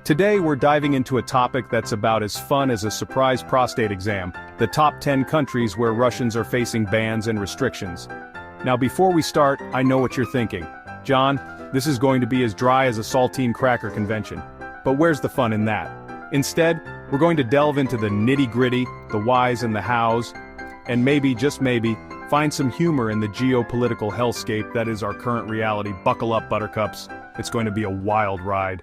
Today we're diving into a topic that's about as fun as a surprise prostate exam, the top 10 countries where Russians are facing bans and restrictions. Now before we start, I know what you're thinking. John, this is going to be as dry as a saltine cracker convention. But where's the fun in that? Instead, we're going to delve into the nitty-gritty, the whys and the hows, and maybe, just maybe, find some humor in the geopolitical hellscape that is our current reality. Buckle up, buttercups. It's going to be a wild ride.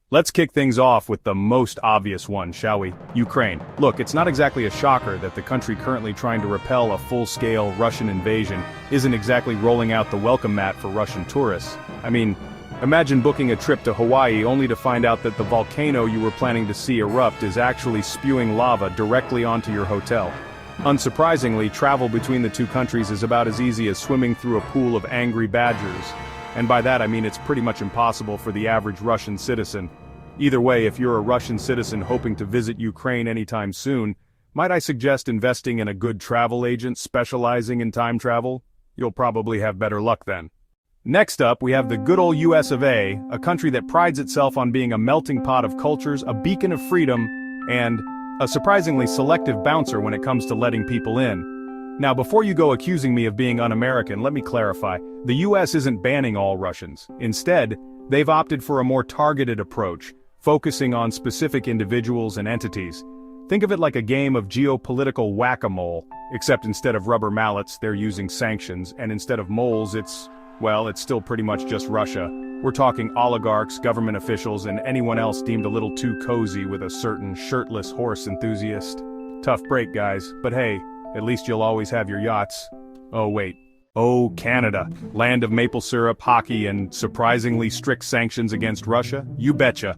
Let's kick things off with the most obvious one, shall we? Ukraine. Look, it's not exactly a shocker that the country currently trying to repel a full-scale Russian invasion isn't exactly rolling out the welcome mat for Russian tourists. I mean, imagine booking a trip to Hawaii only to find out that the volcano you were planning to see erupt is actually spewing lava directly onto your hotel. Unsurprisingly, travel between the two countries is about as easy as swimming through a pool of angry badgers. And by that I mean it's pretty much impossible for the average Russian citizen. Either way, if you're a Russian citizen hoping to visit Ukraine anytime soon, might I suggest investing in a good travel agent specializing in time travel? You'll probably have better luck then. Next up, we have the good old US of A, a country that prides itself on being a melting pot of cultures, a beacon of freedom, and a surprisingly selective bouncer when it comes to letting people in. Now before you go accusing me of being un-American, let me clarify. The US isn't banning all Russians. Instead, they've opted for a more targeted approach, focusing on specific individuals and entities. Think of it like a game of geopolitical whack-a-mole, except instead of rubber mallets, they're using sanctions, and instead of moles, it's still pretty much just Russia. We're talking oligarchs, government officials, and anyone else deemed a little too cozy with a certain shirtless horse enthusiast. Tough break, guys, but hey, at least you'll always have your yachts. Oh wait. Oh, Canada, land of maple syrup, hockey, and surprisingly strict sanctions against Russia? You betcha.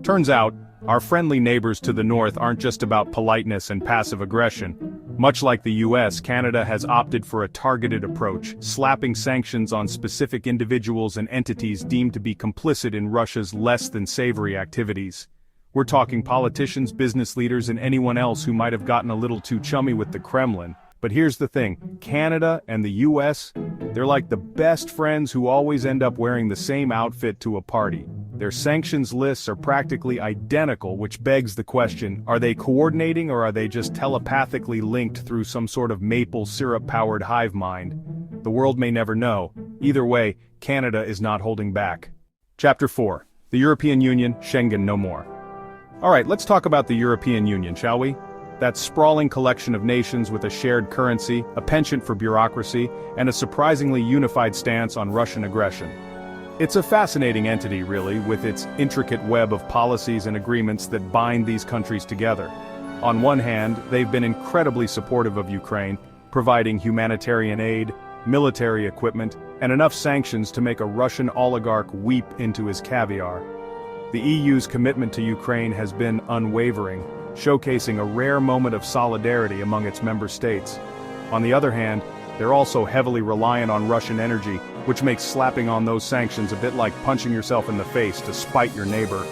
Turns out, our friendly neighbors to the north aren't just about politeness and passive aggression. Much like the US, Canada has opted for a targeted approach, slapping sanctions on specific individuals and entities deemed to be complicit in Russia's less-than-savory activities. We're talking politicians, business leaders, and anyone else who might have gotten a little too chummy with the Kremlin. But here's the thing, Canada and the US, they're like the best friends who always end up wearing the same outfit to a party. Their sanctions lists are practically identical, which begs the question, are they coordinating or are they just telepathically linked through some sort of maple syrup-powered hive mind? The world may never know. Either way, Canada is not holding back. Chapter 4. The European Union, Schengen No More. Alright, let's talk about the European Union, shall we? That sprawling collection of nations with a shared currency, a penchant for bureaucracy, and a surprisingly unified stance on Russian aggression. It's a fascinating entity, really, with its intricate web of policies and agreements that bind these countries together. On one hand, they've been incredibly supportive of Ukraine, providing humanitarian aid, military equipment, and enough sanctions to make a Russian oligarch weep into his caviar. The EU's commitment to Ukraine has been unwavering, showcasing a rare moment of solidarity among its member states. On the other hand, they're also heavily reliant on Russian energy, which makes slapping on those sanctions a bit like punching yourself in the face to spite your neighbor.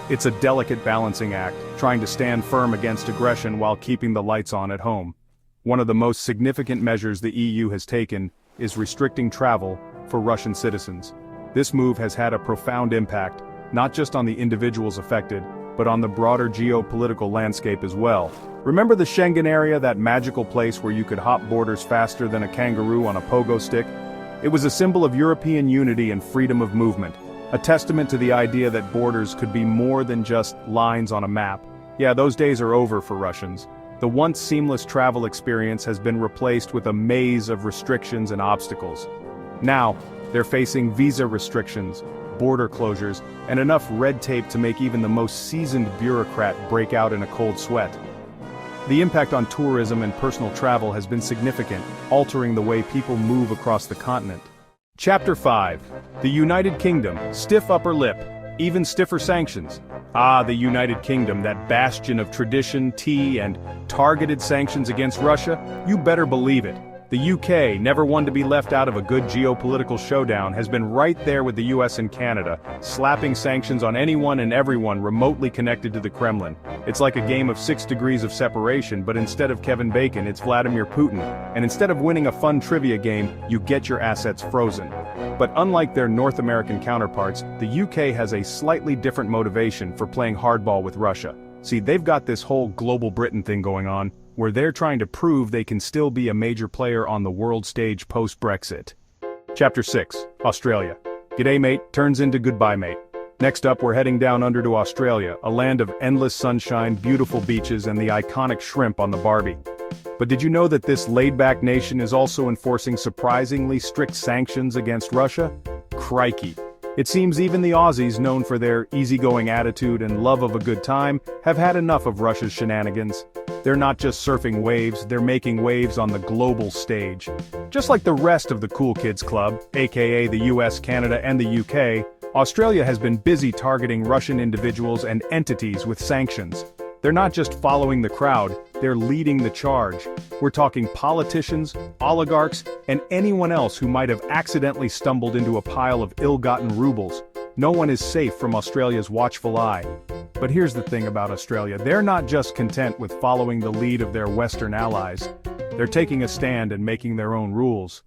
It's a delicate balancing act, trying to stand firm against aggression while keeping the lights on at home. One of the most significant measures the EU has taken is restricting travel for Russian citizens. This move has had a profound impact, not just on the individuals affected, but on the broader geopolitical landscape as well. Remember the Schengen area, that magical place where you could hop borders faster than a kangaroo on a pogo stick? It was a symbol of European unity and freedom of movement, a testament to the idea that borders could be more than just lines on a map. Yeah, those days are over for Russians. The once seamless travel experience has been replaced with a maze of restrictions and obstacles. Now, they're facing visa restrictions, border closures, and enough red tape to make even the most seasoned bureaucrat break out in a cold sweat. The impact on tourism and personal travel has been significant, altering the way people move across the continent. Chapter 5. The United Kingdom, stiff upper lip, even stiffer sanctions. Ah, the United Kingdom, that bastion of tradition, tea, and targeted sanctions against Russia, you better believe it. The UK, never one to be left out of a good geopolitical showdown, has been right there with the US and Canada, slapping sanctions on anyone and everyone remotely connected to the Kremlin. It's like a game of 6 degrees of separation, but instead of Kevin Bacon, it's Vladimir Putin. And instead of winning a fun trivia game, you get your assets frozen. But unlike their North American counterparts, the UK has a slightly different motivation for playing hardball with Russia. See, they've got this whole global Britain thing going on, where they're trying to prove they can still be a major player on the world stage post-Brexit. Chapter 6, Australia. G'day mate, turns into goodbye mate. Next up we're heading down under to Australia, a land of endless sunshine, beautiful beaches and the iconic shrimp on the Barbie. But did you know that this laid-back nation is also enforcing surprisingly strict sanctions against Russia? Crikey. It seems even the Aussies, known for their easygoing attitude and love of a good time, have had enough of Russia's shenanigans. They're not just surfing waves, they're making waves on the global stage. Just like the rest of the Cool Kids Club, aka the US, Canada and the UK, Australia has been busy targeting Russian individuals and entities with sanctions. They're not just following the crowd, they're leading the charge. We're talking politicians, oligarchs, and anyone else who might have accidentally stumbled into a pile of ill-gotten rubles. No one is safe from Australia's watchful eye. But here's the thing about Australia, they're not just content with following the lead of their Western allies. They're taking a stand and making their own rules.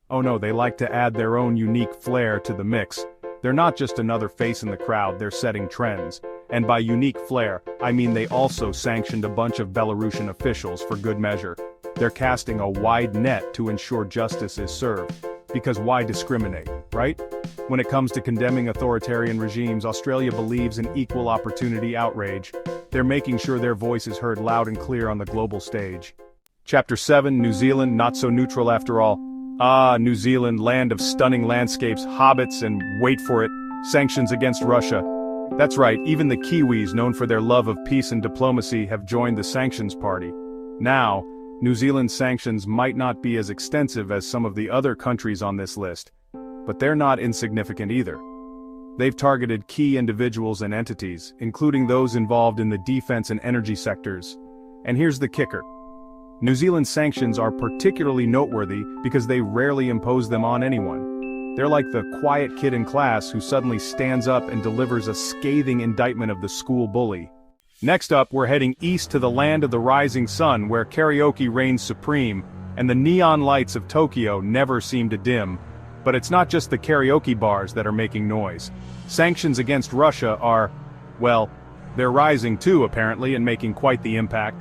Oh no, they like to add their own unique flair to the mix. They're not just another face in the crowd, they're setting trends. And by unique flair, I mean they also sanctioned a bunch of Belarusian officials for good measure. They're casting a wide net to ensure justice is served. Because why discriminate, right? When it comes to condemning authoritarian regimes, Australia believes in equal opportunity outrage. They're making sure their voice is heard loud and clear on the global stage. Chapter 7, New Zealand, not so neutral after all. Ah, New Zealand, land of stunning landscapes, hobbits, and wait for it, sanctions against Russia. That's right, even the Kiwis, known for their love of peace and diplomacy, have joined the sanctions party. Now, New Zealand's sanctions might not be as extensive as some of the other countries on this list, but they're not insignificant either. They've targeted key individuals and entities, including those involved in the defense and energy sectors. And here's the kicker. New Zealand's sanctions are particularly noteworthy because they rarely impose them on anyone. They're like the quiet kid in class who suddenly stands up and delivers a scathing indictment of the school bully. Next up, we're heading east to the land of the rising sun, where karaoke reigns supreme, and the neon lights of Tokyo never seem to dim. But it's not just the karaoke bars that are making noise. Sanctions against Russia are, well, they're rising too apparently and making quite the impact.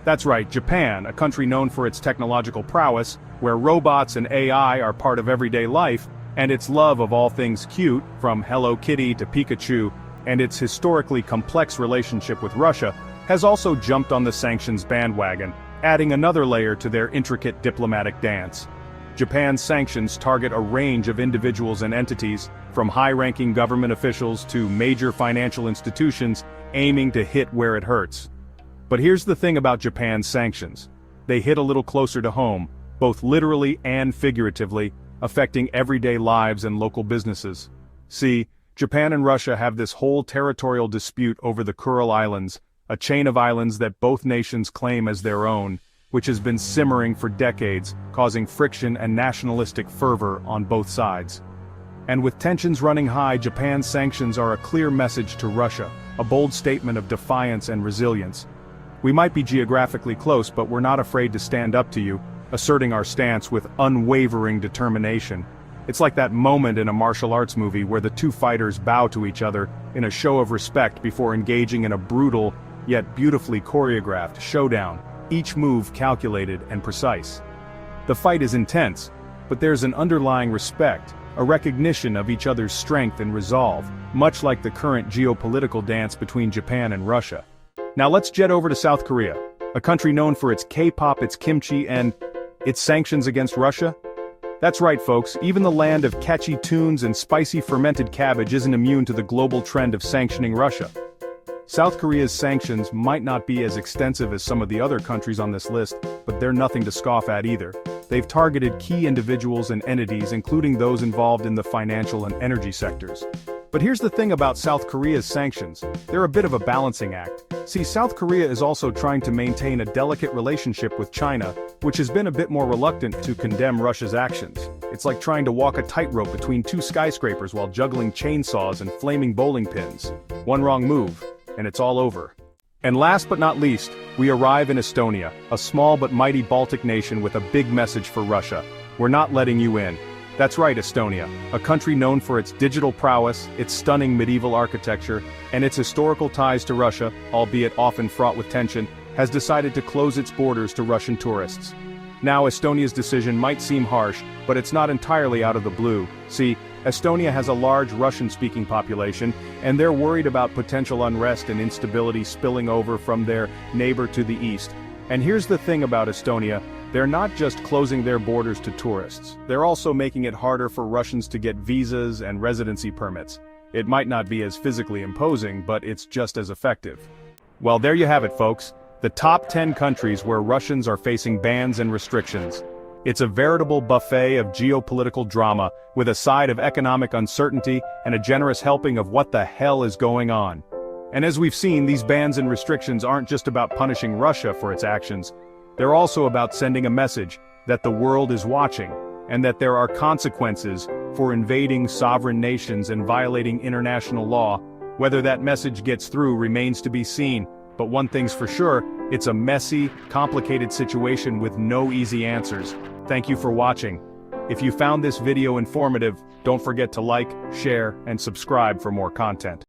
That's right, Japan, a country known for its technological prowess, where robots and AI are part of everyday life, and its love of all things cute, from Hello Kitty to Pikachu, and its historically complex relationship with Russia, has also jumped on the sanctions bandwagon, adding another layer to their intricate diplomatic dance. Japan's sanctions target a range of individuals and entities, from high-ranking government officials to major financial institutions, aiming to hit where it hurts. But here's the thing about Japan's sanctions. They hit a little closer to home, both literally and figuratively, affecting everyday lives and local businesses. See, Japan and Russia have this whole territorial dispute over the Kuril Islands, a chain of islands that both nations claim as their own, which has been simmering for decades, causing friction and nationalistic fervor on both sides. And with tensions running high, Japan's sanctions are a clear message to Russia, a bold statement of defiance and resilience. We might be geographically close, but we're not afraid to stand up to you, asserting our stance with unwavering determination. It's like that moment in a martial arts movie where the two fighters bow to each other in a show of respect before engaging in a brutal, yet beautifully choreographed showdown, each move calculated and precise. The fight is intense, but there's an underlying respect, a recognition of each other's strength and resolve, much like the current geopolitical dance between Japan and Russia. Now let's jet over to South Korea, a country known for its K-pop, its kimchi, and its sanctions against Russia. That's right folks, even the land of catchy tunes and spicy fermented cabbage isn't immune to the global trend of sanctioning Russia. South Korea's sanctions might not be as extensive as some of the other countries on this list, but they're nothing to scoff at either. They've targeted key individuals and entities, including those involved in the financial and energy sectors. But here's the thing about South Korea's sanctions. They're a bit of a balancing act. See, South Korea is also trying to maintain a delicate relationship with China, which has been a bit more reluctant to condemn Russia's actions. It's like trying to walk a tightrope between two skyscrapers while juggling chainsaws and flaming bowling pins. One wrong move, and it's all over. And last but not least, we arrive in Estonia, a small but mighty Baltic nation with a big message for Russia. We're not letting you in. That's right, Estonia, a country known for its digital prowess, its stunning medieval architecture, and its historical ties to Russia, albeit often fraught with tension, has decided to close its borders to Russian tourists. Now, Estonia's decision might seem harsh, but it's not entirely out of the blue. See, Estonia has a large Russian-speaking population, and they're worried about potential unrest and instability spilling over from their neighbor to the east. And here's the thing about Estonia, they're not just closing their borders to tourists, they're also making it harder for Russians to get visas and residency permits. It might not be as physically imposing, but it's just as effective. Well, there you have it, folks. The top 10 countries where Russians are facing bans and restrictions. It's a veritable buffet of geopolitical drama, with a side of economic uncertainty and a generous helping of what the hell is going on. And as we've seen, these bans and restrictions aren't just about punishing Russia for its actions. They're also about sending a message that the world is watching, and that there are consequences for invading sovereign nations and violating international law. Whether that message gets through remains to be seen, but one thing's for sure, it's a messy, complicated situation with no easy answers. Thank you for watching. If you found this video informative, don't forget to like, share, and subscribe for more content.